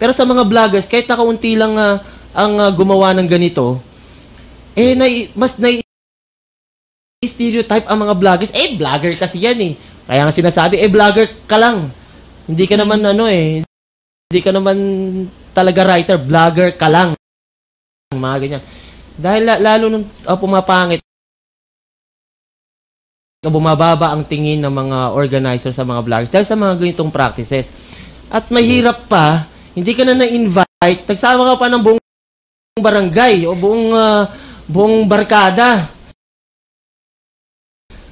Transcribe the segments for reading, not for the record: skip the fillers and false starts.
Pero sa mga vloggers, kahit na kaunti lang ang gumawa ng ganito, mas stereotype ang mga vloggers. Vlogger kasi yan eh. Kaya nga sinasabi, vlogger ka lang. Hindi ka naman hindi ka naman talaga writer, vlogger ka lang. Mga ganyan. Dahil lalo nung pumapangit, bumababa ang tingin ng mga organizer sa mga vloggers dahil sa mga ganitong practices. At mahirap pa, hindi ka na-invite, nagsama ka pa ng buong barangay o buong barkada.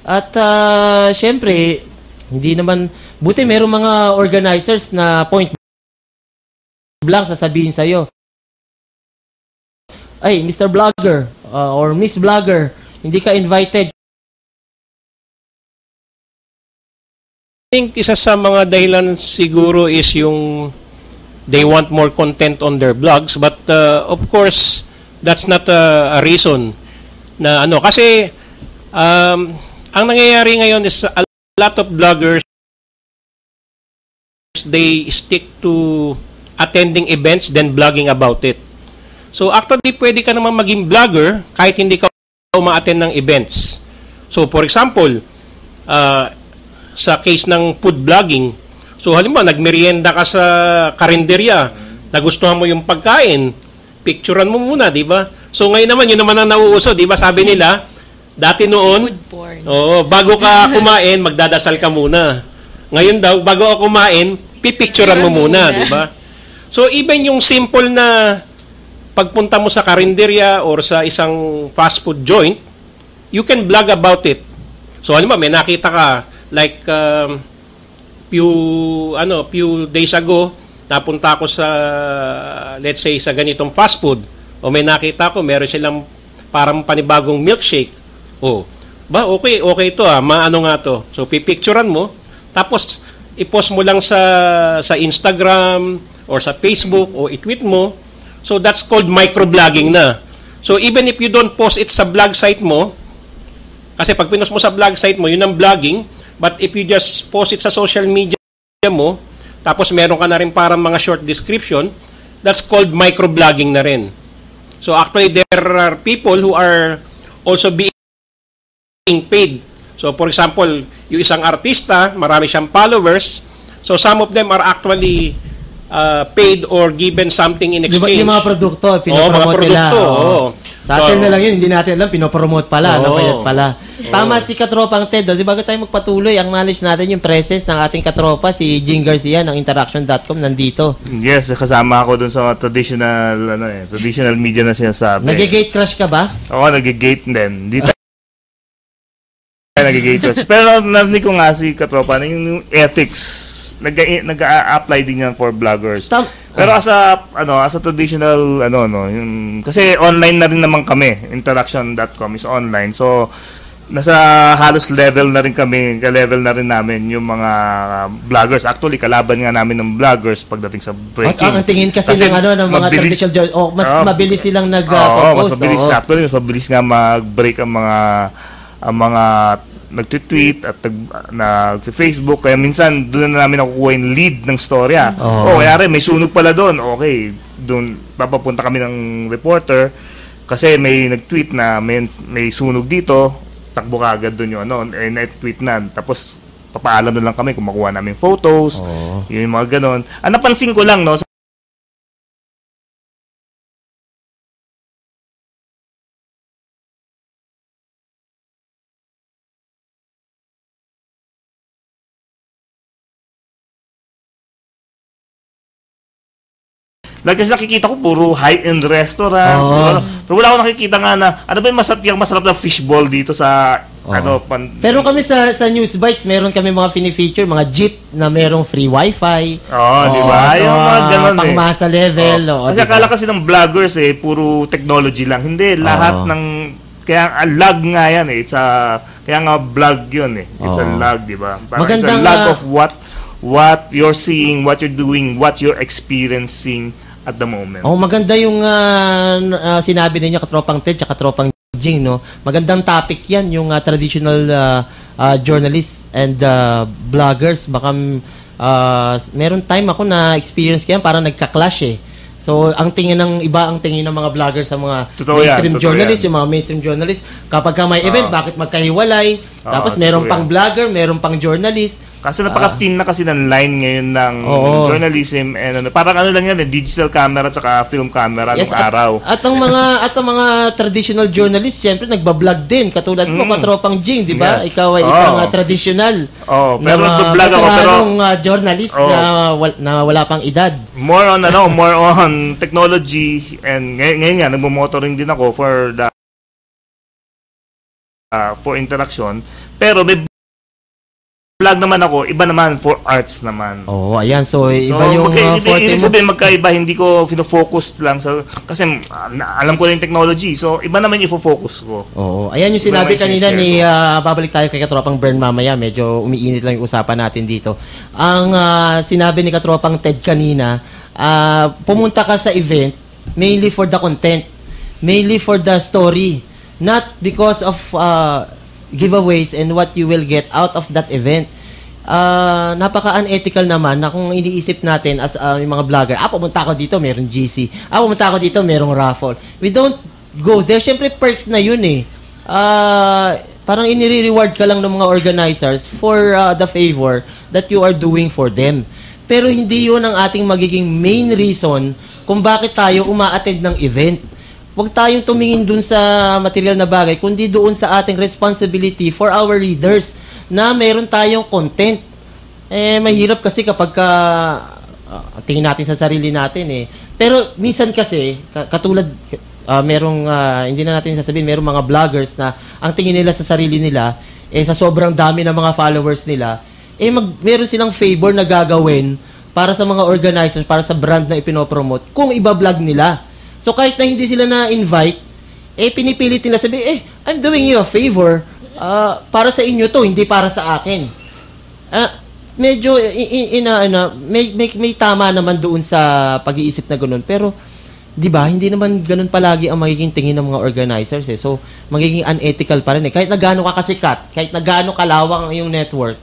At syempre, hindi naman, buti merong mga organizers na point blank sasabihin sa'yo, ay, Mr. Vlogger or Miss Vlogger, hindi ka invited. I think isa sa mga dahilan siguro is yung they want more content on their blogs, but of course, that's not a reason na kasi ang nangyayari ngayon is a lot of bloggers, they stick to attending events then blogging about it. So actually, pwede ka naman maging vlogger kahit hindi ka uma-attend ng events. So for example, sa case ng food blogging, so halimbawa, nagmerienda ka sa karinderya, nagustuhan mo yung pagkain, picturean mo muna, di ba? So ngayon naman, yun naman ang nauuso, di ba? Sabi nila, dati noon, bago ka kumain, magdadasal ka muna. Ngayon daw, bago ka kumain, pipicturean mo muna, di ba? So even yung simple na pagpunta mo sa karinderya or sa isang fast food joint, you can blog about it. So halimbawa, may nakita ka, like few days ago, napunta ako sa, let's say, sa ganitong fast food, o may nakita ko, meron silang parang panibagong milkshake. Okay ito maano nga to. So pipicturean mo, tapos i-post mo lang sa Instagram or sa Facebook o i-tweet mo. So that's called microblogging na. So even if you don't post it sa blog site mo, kasi pag pinost mo sa blog site mo, yun ang blogging, but if you just post it sa social media mo, tapos meron ka na rin parang mga short description, that's called microblogging na rin. So actually there are people who are also being paid. So for example, yung isang artista, marami siyang followers. So some of them are actually paid or given something in exchange. Yung mga produkto, pinopromote nila. Sa atin na lang yun, hindi natin alam, pinopromote pala, pala. Tama si Katropang Ted. Di bago tayo magpatuloy, ang knowledge natin yung presence ng ating katropa, si Jing Garcia ng Interaction.com, nandito. Yes, kasama ako dun sa traditional media na sinasabi. Nag-gate crush ka ba? Oo, nag-gate din. Hindi tayo nag-gate crush. Pero narinig ko nga si Katropa na yung ethics, nag-a-apply din yan for vloggers. Pero as a traditional yung kasi online na rin naman kami, Interaction.com is online. So nasa halos level na rin kami, ka-level na rin namin yung mga vloggers. Actually, kalaban nga namin ng vloggers pagdating sa breaking. Ang tingin kasi ng mga traditional mas mabilis silang nag-post. Mas mabilis. Actually, mas mabilis nga mag-break ang mga nag-tweet at nag-Facebook. Kaya minsan, doon na namin nakukuha yung lead ng storya. Kaya rin, may sunog pala doon. Okay, doon papapunta kami ng reporter kasi may nag-tweet na may sunog dito, takbo ka agad doon yung na-tweet na. Tapos, papaalam na lang kami kung makuha namin photos, yung mga ganon. Napansin ko lang, kasi nakikita ko puro high-end restaurants. Pero wala akong nakikita nga na ano ba yung masarap na fishball dito sa Pero kami sa News Bites, meron kami mga fini-feature, mga jeep na merong free wifi. Di ba? So, yung mga ganun pangmasa level. Kasi akala kasi ng vloggers puro technology lang. Hindi, lahat ng kaya log nga yan kaya nga vlog yun It's a log, di ba? It's a log of what you're seeing, what you're doing, what you're experiencing at the moment. Maganda yung sinabi ninyo, Katropang Ted, tsaka Katropang Jing, no? Magandang topic yan, yung traditional journalists and vloggers. Baka Meron time ako na experience ko yan, parang nagka-clash eh. So, ang tingin ng mga vlogger sa mga mainstream journalists, yung mga mainstream journalists, kapag ka may event, bakit magkahiwalay? Tapos meron pang vlogger, meron pang journalist. Kasi napaka-thin na kasi ng line ngayon ng journalism and parang lang yan, digital camera at saka film camera ng araw. At ang mga traditional journalists, syempre nagba-vlog din. Katulad mo, Katropang Jing, di ba? Yes. Ikaw ay isang traditional pero nag-vlog ako pero journalist na wala pang edad. More on technology, and ngayon nga nagmo-motoring din ako for interaction. Pero may vlog naman ako, iba naman for arts naman. Ayan. So iba yung ibig sabihin magkaiba, hindi ko fino-focus lang sa kasi alam ko na yung technology. So iba naman yung focus ko. Ayan yung sinabi kanina ni babalik tayo kay Katropang Bern mamaya. Medyo umiinit lang yung usapan natin dito. Ang sinabi ni Katropang Ted kanina, pumunta ka sa event mainly for the content, mainly for the story, not because of giveaways and what you will get out of that event. Napaka-unethical naman na kung iniisip natin as yung mga vlogger, pumunta ako dito, merong GC. Pumunta ako dito, merong raffle. We don't go there. Siyempre, perks na yun eh. Parang inire-reward ka lang ng mga organizers for the favor that you are doing for them. Pero hindi yun ang ating magiging main reason kung bakit tayo uma-attend ng event. Huwag tayong tumingin dun sa material na bagay, kundi doon sa ating responsibility for our readers na meron tayong content. Mahirap kasi kapag tingin natin sa sarili natin eh. Pero minsan kasi, katulad, hindi na natin sasabihin, merong mga vloggers na ang tingin nila sa sarili nila, sa sobrang dami ng mga followers nila, meron silang favor na gagawin para sa mga organizers, para sa brand na ipinopromote, kung iba-vlog nila. So, kahit na hindi sila na-invite, pinipilit nila sabi, I'm doing you a favor. Para sa inyo to, hindi para sa akin. Medyo, may tama naman doon sa pag-iisip na ganoon. Pero, di ba, hindi naman ganoon palagi ang magiging tingin ng mga organizers. So, magiging unethical pa rin. Kahit na gaano ka kasikat, kahit na gaano kalawang ang iyong network,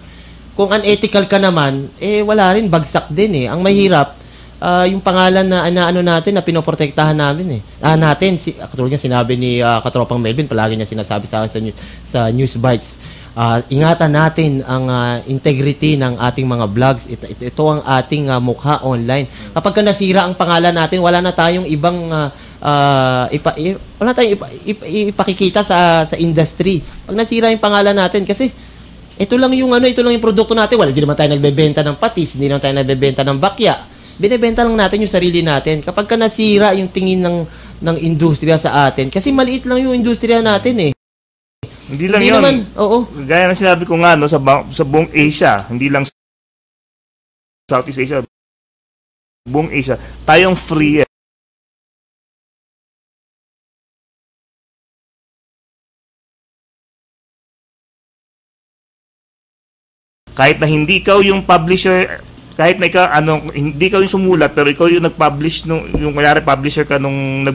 kung unethical ka naman, wala rin, bagsak din eh. Ang mahirap, yung pangalan na natin na pinoprotektahan namin katulad niya sinabi ni Katropang Melvin, palagi niya sinasabi sa akin sa News Bites, ingatan natin ang integrity ng ating mga vlogs. Ito ang ating mukha online. Kapag nasira ang pangalan natin, wala na tayong ibang ipakikita sa industry. Pag nasira yung pangalan natin, kasi ito lang yung produkto natin. Hindi naman tayo nagbebenta ng patis, hindi naman tayo nagbebenta ng bakya. Binebenta lang natin yung sarili natin. Kapag ka nasira yung tingin ng industriya sa atin, kasi maliit lang yung industriya natin eh. Hindi lang yun. Naman, gaya na sinabi ko nga, sa buong Asia, hindi lang Southeast Asia, buong Asia, tayong free eh. Kahit na hindi ikaw yung publisher, kahit na ikaw, hindi ikaw yung sumulat, pero ikaw yung nag-publish, yung kanyari publisher ka nung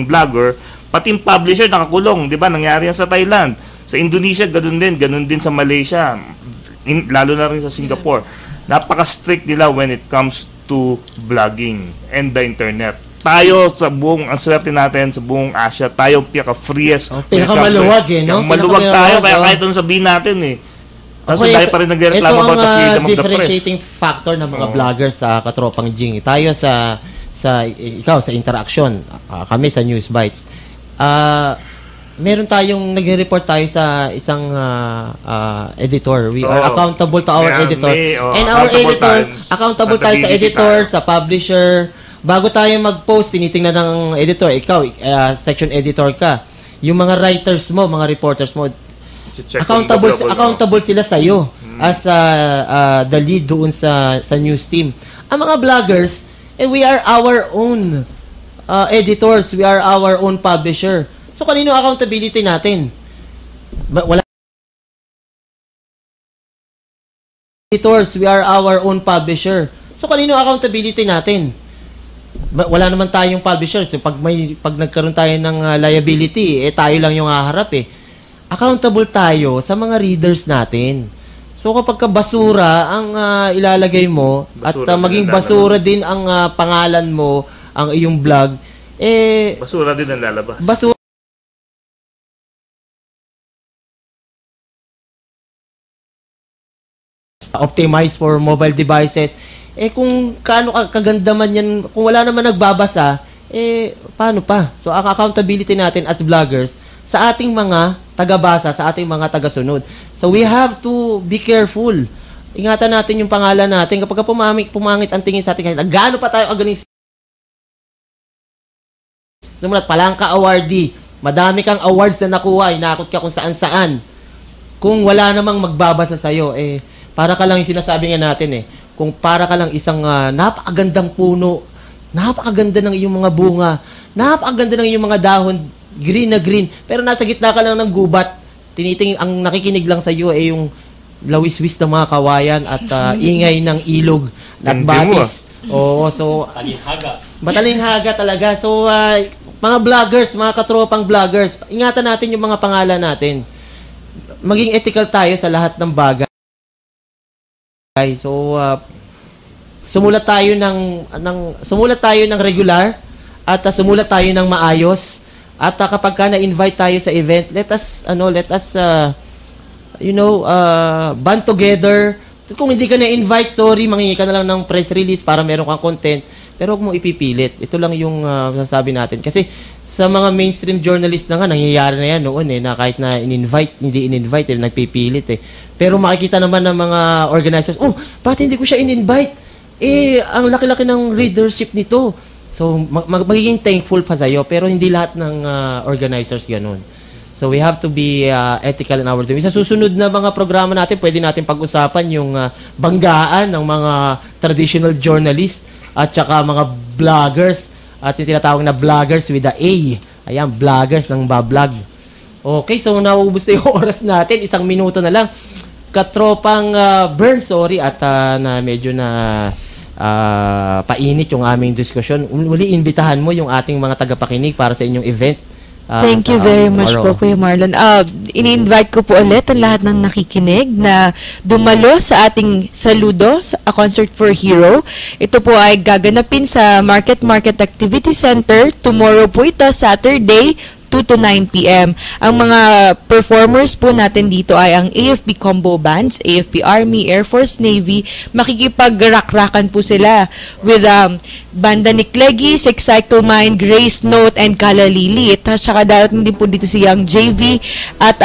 vlogger, pati yung publisher nakakulong, di ba? Nangyari yan sa Thailand. Sa Indonesia, ganun din sa Malaysia, lalo na rin sa Singapore. Napaka-strict nila when it comes to vlogging and the internet. Tayo ang swerte natin sa buong Asia, tayo pinaka-freest. Pinaka-maluwag no? Maluwag tayo, kaya kahit anong sabihin natin eh. Kasi dahil pa rin nagreklamo about the freedom of the press. Ito ang differentiating factor ng mga vloggers sa Katropang Jing. Tayo ikaw sa interaction, kami sa News Bites. Meron tayong nagre-report tayo sa isang editor. We are accountable to our editor. And our editor, accountable tayo sa editor, sa publisher. Bago tayo mag-post, tinitingnan ng editor. Ikaw, section editor ka. Yung mga writers mo, mga reporters mo, accountable sila sa iyo as the lead doon sa news team. Ang mga vloggers, we are our own editors, we are our own publisher. So kanino accountability natin? Wala. Editors, we are our own publisher. So kanino accountability natin? Wala naman tayong publishers. Pag nagkaroon tayo ng liability, tayo lang yung haharap eh. Accountable tayo sa mga readers natin. So kapag ka basura ang ilalagay mo Basura at maging din ang basura din ang pangalan mo, ang iyong vlog, Basura din ang lalabas. basura optimized for mobile devices. Kung kaano kaganda man yan, kung wala naman nagbabasa, paano pa? So, ang accountability natin as vloggers, sa ating mga tagabasa, sa ating mga tagasunod. So, we have to be careful. Ingatan natin yung pangalan natin. Kapag pumangit ang tingin sa atin, gaano pa tayo agaling sumulat, Palangka Awardee. Madami kang awards na nakuha, inakot ka kung saan-saan. Kung wala namang magbabasa sa'yo, para ka lang yung sinasabi nga natin kung para ka lang isang napakagandang puno, napakaganda ng iyong mga bunga, napakaganda ng iyong mga dahon, green na green, pero nasa gitna ka lang ng gubat, ang nakikinig lang sa iyo yung lawis-wis ng mga kawayan at ingay ng ilog at batis. Oo, so Matalinhaga talaga. So mga vloggers, mga katropang vloggers, ingatan natin yung mga pangalan natin. Maging ethical tayo sa lahat ng bagay. So sumulat tayo ng regular at sumulat tayo ng maayos at kapag ka na-invite tayo sa event, let us band together. Kung hindi ka na-invite, sorry, manghingi ka na lang ng press release para meron kang content, pero huwag mong ipipilit. Ito lang yung sasabi natin kasi sa mga mainstream journalist na nga, nangyayari na yan noon na kahit na hindi in-invite, nagpipilit Pero makikita naman ng mga organizers, bakit hindi ko siya in-invite? Ang laki-laki ng readership nito. So, magiging thankful pa sa'yo, pero hindi lahat ng organizers ganun. So, we have to be ethical in our doing. Sa susunod na mga programa natin, pwede natin pag-usapan yung banggaan ng mga traditional journalists at saka mga vloggers at yung tinatawag na vloggers with a A. Ayan, vloggers ng bablog. Okay, so naubos na yung oras natin. 1 minuto na lang. Katropang Bern, sorry, at na medyo na painit yung aming diskusyon. Muli, imbitahan mo yung ating mga tagapakinig para sa inyong event. Thank you very much po, Kuya Marlon. Ini-invite ko po ulit ang lahat ng nakikinig na dumalo sa ating saludo, A Concert for Hero. Ito po ay gaganapin sa Market Activity Center. Tomorrow po ito, Saturday, 2 to 9 p.m. Ang mga performers po natin dito ay ang AFP Combo Bands, AFP Army, Air Force, Navy. Makikipag-rak-rakan po sila with Banda Niklegi, Six Cycle Mind, Grace Note, and Kala Lili. At saka darating din po dito si Young JV. At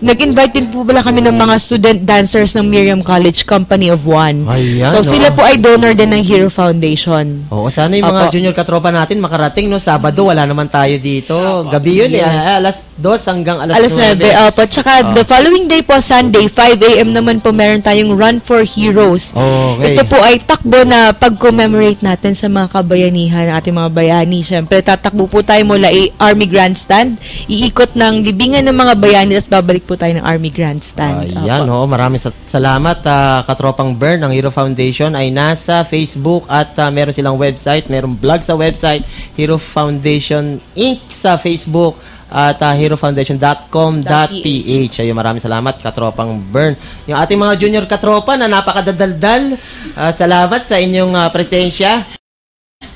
nag-invite din po pala kami ng mga student dancers ng Miriam College Company of One. Ayan, so sila po ay donor din ng Hero Foundation. Oo, sana yung mga junior katropa natin makarating, no? Sabado, wala naman tayo dito. Gabi yun alas 2 hanggang alas 9. Opo. Tsaka the following day po, Sunday, 5 a.m. naman po meron tayong Run for Heroes. Okay. Ito po ay takbo na pag-commemorate natin sa mga kabayanihan, ating mga bayani. Siyempre, tatakbo po tayo mula Army Grandstand. Iikot ng libingan ng mga bayani at babalik po tayo ng Army Grandstand. Ayan, maraming salamat. Katropang Bern ng Hero Foundation ay nasa Facebook at meron silang website, meron blog sa website, Hero Foundation Inc. sa Facebook at herofoundation.com.ph. Ayun, maraming salamat, Katropang Bern. Yung ating mga junior katropa na napakadadaldal, salamat sa inyong presensya.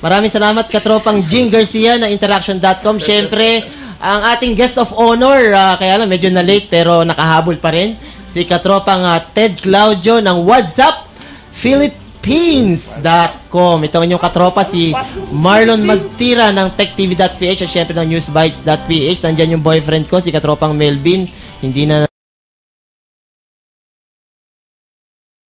Maraming salamat, Katropang Jing Garcia na interaction.com. Siyempre, ang ating guest of honor, kaya lang medyo na late pero nakahabol pa rin, si Katropang Ted Claudio ng WhatsApp Philippines.com. Ito ang inyong katropa, si Marlon Magtira ng TechTV.ph at syempre ng Newsbites.ph. Nandyan yung boyfriend ko, si Katropang Melvin. Hindi na